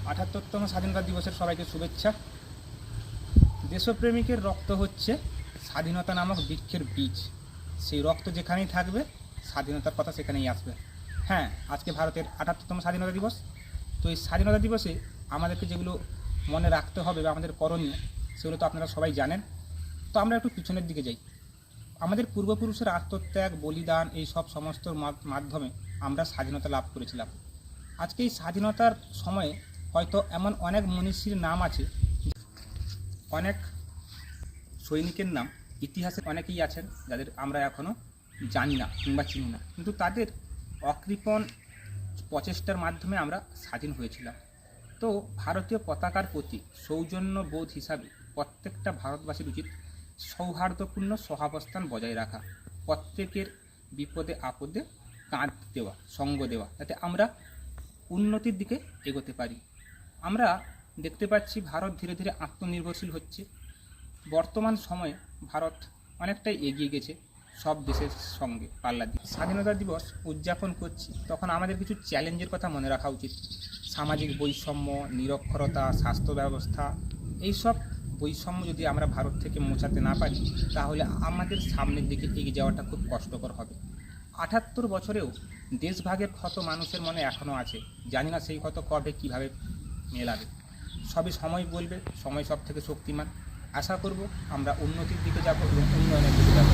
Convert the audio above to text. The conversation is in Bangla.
৭৮তম স্বাধীনতা দিবসের সবাইকে শুভেচ্ছা। দেশপ্রেমিকের রক্ত হচ্ছে স্বাধীনতা নামক বৃক্ষের বীজ। সেই রক্ত যেখানেই থাকবে স্বাধীনতার কথা সেখানেই আসবে। হ্যাঁ, আজকে ভারতের ৭৮তম স্বাধীনতা দিবস। তো এই স্বাধীনতা দিবসে আমাদেরকে যেগুলো মনে রাখতে হবে বা আমাদের করণীয়, সেগুলো তো আপনারা সবাই জানেন। তো আমরা একটু পিছনের দিকে যাই। আমাদের পূর্বপুরুষের আত্মত্যাগ, বলিদান, এই সব সমস্ত মাধ্যমে আমরা স্বাধীনতা লাভ করেছিলাম। আজকে এই স্বাধীনতার সময়ে হয়তো এমন অনেক মনীষীর নাম আছে, অনেক সৈনিকের নাম ইতিহাসে অনেকেই আছেন যাদের আমরা এখনও জানি না কিংবা চিনি না, কিন্তু তাদের অকৃপণ প্রচেষ্টার মাধ্যমে আমরা স্বাধীন হয়েছিলাম। তো ভারতীয় পতাকার প্রতি সৌজন্য বোধ হিসাবে প্রত্যেকটা ভারতবাসীর উচিত সৌহার্দ্যপূর্ণ সহাবস্থান বজায় রাখা, প্রত্যেকের বিপদে আপদে কাঁধ দেওয়া, সঙ্গ দেওয়া, যাতে আমরা উন্নতির দিকে এগোতে পারি। আমরা দেখতে পাচ্ছি ভারত ধীরে ধীরে আত্মনির্ভরশীল হচ্ছে। বর্তমান সময়ে ভারত অনেকটাই এগিয়ে গেছে সব দেশের সঙ্গে পাল্লা দিয়ে। স্বাধীনতা দিবস উদযাপন করছি, তখন আমাদের কিছু চ্যালেঞ্জের কথা মনে রাখা উচিত। সামাজিক বৈষম্য, নিরক্ষরতা, স্বাস্থ্য ব্যবস্থা, এইসব বৈষম্য যদি আমরা ভারত থেকে মোছাতে না পারি, তাহলে আমাদের সামনের দিকে এগিয়ে যাওয়াটা খুব কষ্টকর হবে। ৭৮ বছরেও দেশভাগের ক্ষত মানুষের মনে এখনও আছে। জানি না সেই ক্ষত কবে কীভাবে মেলাবে। সবই সময় বলবে, সময় সব থেকে শক্তিমান। আশা করব আমরা উন্নতির দিকে যাব এবং উন্নয়নের দিকে যাব।